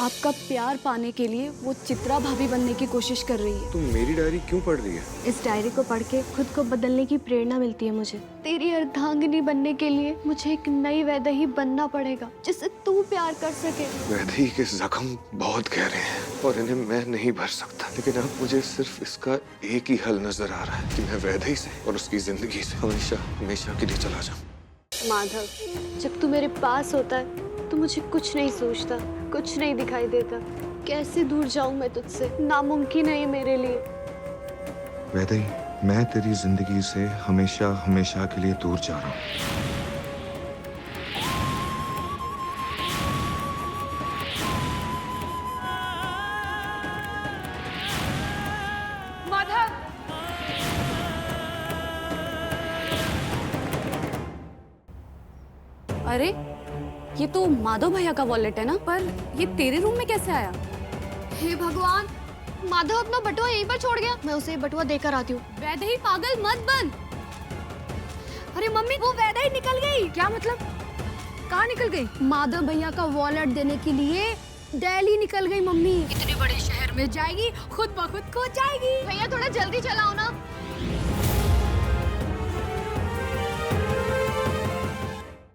आपका प्यार पाने के लिए वो चित्रा भाभी बनने की कोशिश कर रही है। तुम मेरी डायरी क्यों पढ़ रही है? इस डायरी को पढ़ के खुद को बदलने की प्रेरणा मिलती है मुझे। तेरी अर्धांगिनी बनने के लिए मुझे एक नई वैदेही बनना पड़ेगा जिससे तू प्यार कर सके। वैदेही के जख्म बहुत गहरे हैं और इन्हें मैं नहीं भर सकता, लेकिन अब मुझे सिर्फ इसका एक ही हल नजर आ रहा है कि मैं वैदेही से और उसकी जिंदगी से हमेशा हमेशा के लिए चला जाऊं। माधव, जब तू मेरे पास होता है तो मुझे कुछ नहीं सोचता, कुछ नहीं दिखाई देता। कैसे दूर जाऊं मैं तुझसे? नामुमकिन है ये मेरे लिए। वैदेही, मैं तेरी जिंदगी से हमेशा हमेशा के लिए दूर जा रहा हूँ। माधव! अरे, ये तो माधव भैया का वॉलेट है ना? पर ये तेरे रूम में कैसे आया? हे भगवान, माधव अपना बटुआ यहीं पर छोड़ गया। मैं उसे बटुआ देकर आती हूँ। वैदेही पागल मत बन। अरे मम्मी, वो वैदेही निकल गई। क्या मतलब? कहाँ निकल गई? माधव भैया का वॉलेट देने के लिए दिल्ली निकल गई मम्मी। इतने बड़े शहर में जाएगी, खुद ब खुद खो जाएगी। भैया थोड़ा जल्दी चलाओ ना।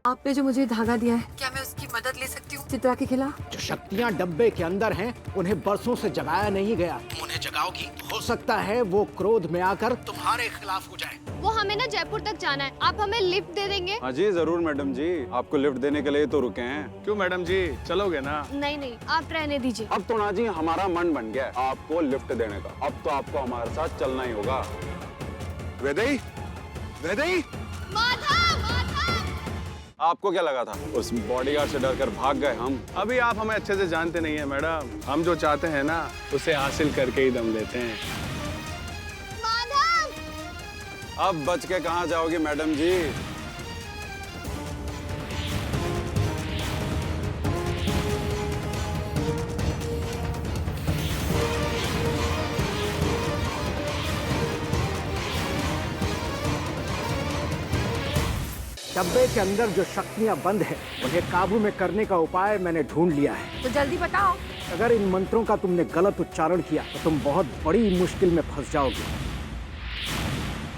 आपने जो मुझे धागा दिया है, क्या मैं उसकी मदद ले सकती हूँ चित्रा के खिलाफ? जो शक्तियाँ डब्बे के अंदर हैं, उन्हें बरसों से जगाया नहीं गया। तुम उन्हें जगाओगी, हो सकता है वो क्रोध में आकर तुम्हारे खिलाफ हो जाए। वो हमें ना जयपुर तक जाना है, आप हमें लिफ्ट दे देंगे? हाँ जी जरूर मैडम जी, आपको लिफ्ट देने के लिए तो रुके हैं। क्यों मैडम जी, चलोगे ना? नहीं नहीं, आप रहने दीजिए। अब तो ना जी हमारा मन बन गया है आपको लिफ्ट देने का। अब तो आपको हमारे साथ चलना ही होगा। वैदेही, वैदेही! आपको क्या लगा था उस बॉडीगार्ड से डरकर भाग गए हम? अभी आप हमें अच्छे से जानते नहीं है मैडम। हम जो चाहते हैं ना, उसे हासिल करके ही दम लेते हैं। अब बच के कहाँ जाओगी मैडम जी? डब्बे के अंदर जो शक्तियाँ बंद हैं, उन्हें काबू में करने का उपाय मैंने ढूंढ लिया है। तो जल्दी बताओ। अगर इन मंत्रों का तुमने गलत उच्चारण किया तो तुम बहुत बड़ी मुश्किल में फंस जाओगे।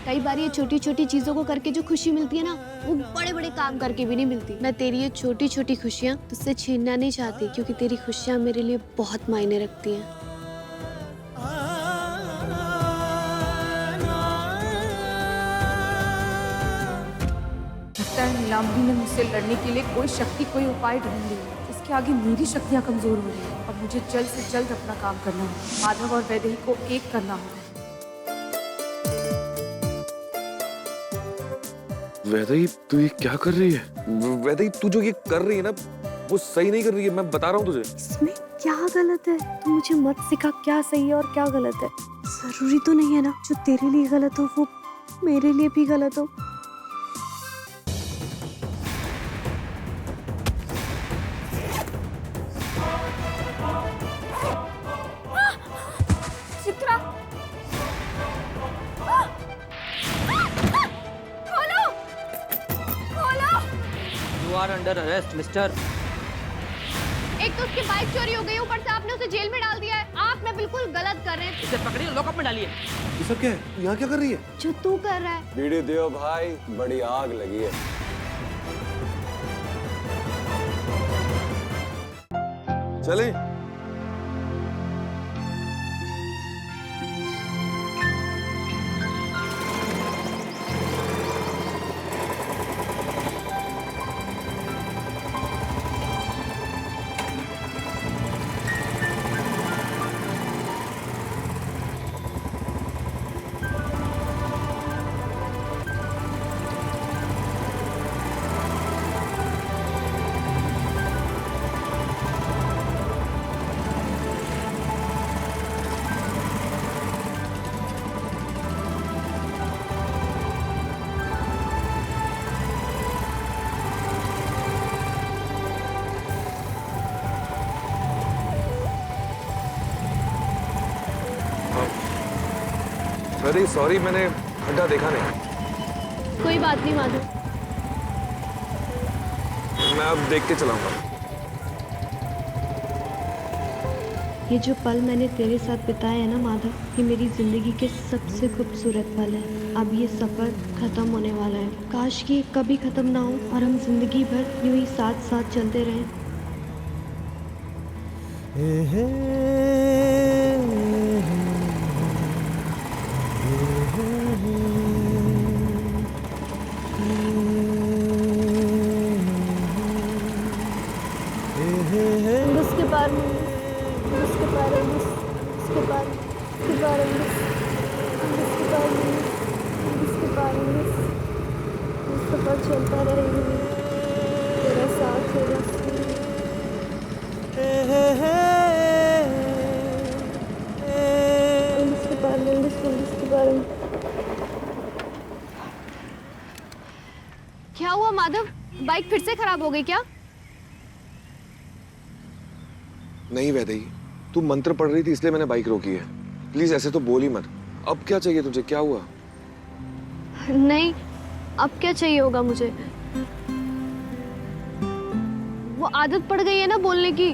कई बार ये छोटी छोटी चीजों को करके जो खुशी मिलती है ना, वो बड़े बड़े काम करके भी नहीं मिलती। मैं तेरी ये छोटी छोटी खुशियाँ तुझसे छीनना नहीं चाहती, क्योंकि तेरी खुशियाँ मेरे लिए बहुत मायने रखती हैं। लगता है नीलांबरी ने मुझसे लड़ने के लिए कोई शक्ति, कोई उपाय ढूंढ ली है। इसके आगे मेरी शक्तियाँ कमजोर हो रही हैं और मुझे जल्द से जल्द अपना काम करना है। माधव और वैदेही को एक करना होगा। वैदेही, तू ये क्या कर रही है? वैदेही, तू जो ये कर रही है ना, वो सही नहीं कर रही है। मैं बता रहा हूँ तुझे। इसमें क्या गलत है? तू मुझे मत सिखा क्या सही है और क्या गलत है। जरूरी तो नहीं है ना जो तेरे लिए गलत हो वो मेरे लिए भी गलत हो। चित्रा! खोलो! खोलो! You are under arrest, mister. एक तो उसकी बाइक चोरी हो गई, ऊपर से आपने उसे जेल में डाल दिया है। आप ना बिल्कुल गलत कर रहे हैं। इसे पकड़िए, लॉकअप में डालिए। ये सब क्या है? यहाँ क्या कर रही है? जो तू कर रहा है। बीड़ी दियो भाई, बड़ी आग लगी है। चले। अरे सॉरी, मैंने खड्डा देखा नहीं। कोई बात नहीं माधव। मैं अब देख के चलाऊंगा। ये जो पल मैंने तेरे साथ बिताए हैं ना माधव, ये मेरी जिंदगी के सबसे खूबसूरत पल है। अब ये सफर खत्म होने वाला है। काश कि ये कभी खत्म ना हो और हम जिंदगी भर यूं ही साथ साथ चलते रहें। उसके पार उसके पार उसके पार उसके पार उसके पार उसके पार सफर चलता रहेगा, तेरा साथ होगा। उसके पार क्या हुआ माधव, बाइक फिर से खराब हो गई क्या? नहीं वैदेही, तू मंत्र पढ़ रही थी इसलिए मैंने बाइक रोकी है। प्लीज ऐसे तो बोल ही मत। अब क्या चाहिए तुझे, क्या हुआ? नहीं, अब क्या चाहिए होगा मुझे? वो आदत पड़ गई है ना बोलने की,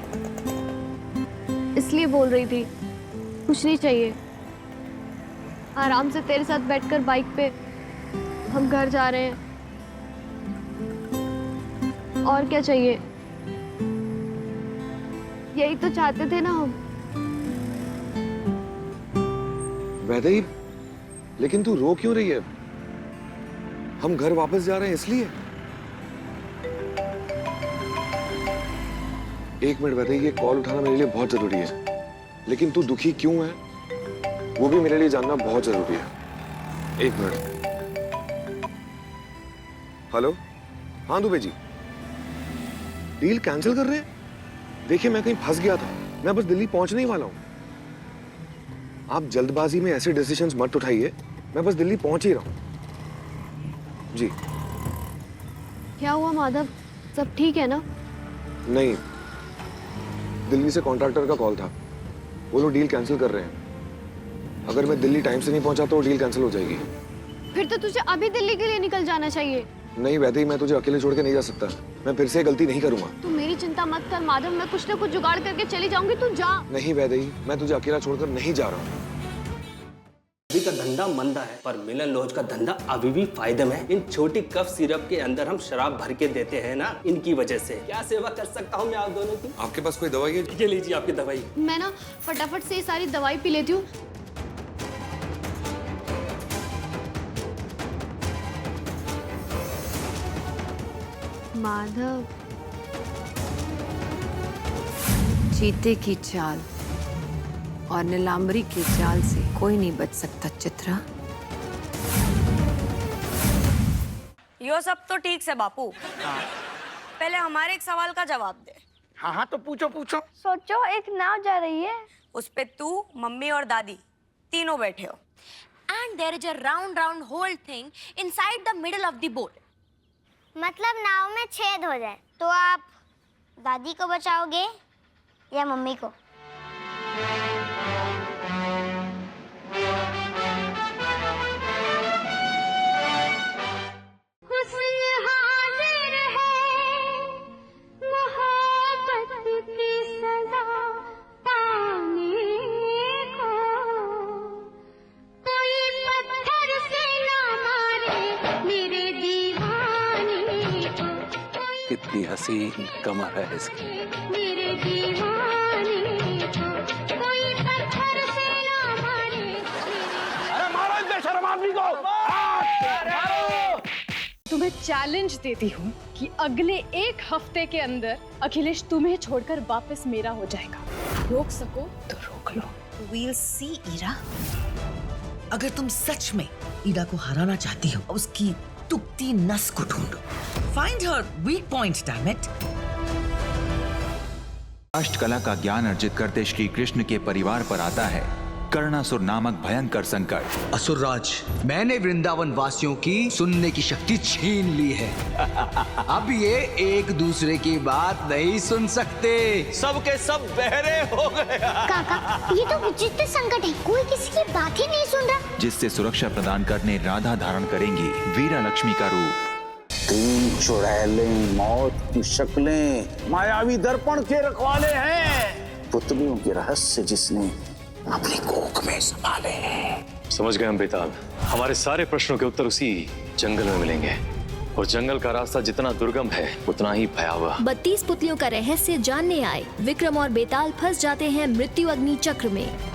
इसलिए बोल रही थी। कुछ नहीं चाहिए, आराम से तेरे साथ बैठकर बाइक पे हम घर जा रहे हैं। और क्या चाहिए? यही तो चाहते थे ना हम। वैदेही, लेकिन तू रो क्यों रही है? हम घर वापस जा रहे हैं इसलिए। एक मिनट वैदेही, ये कॉल उठाना मेरे लिए बहुत जरूरी है। लेकिन तू दुखी क्यों है वो भी मेरे लिए जानना बहुत जरूरी है। एक मिनट। हेलो, हाँ दुबे जी, डील कैंसिल कर रहे हैं? देखिए मैं कहीं फंस गया था, मैं बस दिल्ली पहुंचने ही वाला हूं। आप जल्दबाजी में ऐसे डिसीजंस मत उठाइए, मैं बस दिल्ली पहुंच ही रहा हूं। जी। क्या हुआ माधव, सब ठीक है ना? नहीं, दिल्ली से कॉन्ट्रैक्टर का कॉल था, वो लोग डील कैंसिल कर रहे हैं। अगर मैं दिल्ली टाइम से नहीं पहुंचा तो डील कैंसिल हो जाएगी। फिर तो तुझे अभी दिल्ली के लिए निकल जाना चाहिए। नहीं वैदेही, मैं तुझे अकेले छोड़ के नहीं जा सकता। मैं फिर से गलती नहीं करूंगा। तू मेरी चिंता मत कर माधव, मैं कुछ ना कुछ जुगाड़ करके चली जाऊंगी, तू जा। नहीं वैदेही, मैं तुझे अकेला छोड़कर नहीं जा रहा हूँ। अभी का धंधा मंदा है पर मिलन लॉज का धंधा अभी भी फायदे में है। इन छोटी कफ सिरप के अंदर हम शराब भर के देते हैं ना, इनकी वजह से। क्या सेवा कर सकता हूँ मैं आप दोनों की? आपके पास कोई दवाई है? ये लीजिए आपकी दवाई। मैं ना फटाफट से ये सारी दवाई पी लेती हूँ। माधव, चीते की चाल और नीलांबरी की चाल से कोई नहीं बच सकता चित्रा। यो सब तो ठीक से बापू, पहले हमारे एक सवाल का जवाब दे। हाँ हाँ, तो पूछो पूछो। सोचो एक नाव जा रही है, उस पे तू, मम्मी और दादी तीनों बैठे हो। And there is a round hole thing inside the middle of the boat. मतलब नाव में छेद हो जाए तो आप दादी को बचाओगे या मम्मी को? कितनी हसीन कमर है इसकी। मेरे दीवाने को कोई पत्थर से ना मारे। अरे मारो इस बेशर्म आदमी को! तुम्हें चैलेंज देती हूँ कि अगले एक हफ्ते के अंदर अखिलेश तुम्हें छोड़कर वापस मेरा हो जाएगा। रोक सको तो रोक लो। We'll see, Ira. अगर तुम सच में ईरा को हराना चाहती हो, उसकी तुकती नस को ढूंढो। Find her weak point, damn it. अष्टकला का ज्ञान अर्जित करते श्री कृष्ण के परिवार पर आता है कर्णासुर नामक भयंकर संकट। असुरराज, मैंने वृंदावन वासियों की सुनने की शक्ति छीन ली है। अब ये एक दूसरे की बात नहीं सुन सकते। सबके सब बहरे हो गए। काका, ये तो विचित्र संकट है, कोई किसी की बात ही नहीं सुन रहा। जिससे सुरक्षा प्रदान करने राधा धारण करेंगी वीरा लक्ष्मी का रूप। 3 चुड़ैलें मौत की शक्लें मायावी दर्पण के रखवाले हैं। पुतलियों के रहस्य जिसने अपनी कोख में संभाले हैं। समझ गए हम बेताब। हमारे सारे प्रश्नों के उत्तर उसी जंगल में मिलेंगे और जंगल का रास्ता जितना दुर्गम है उतना ही भयावह। 32 पुतलियों का रहस्य जानने आए विक्रम और बेताल फंस जाते हैं मृत्यु अग्नि चक्र में।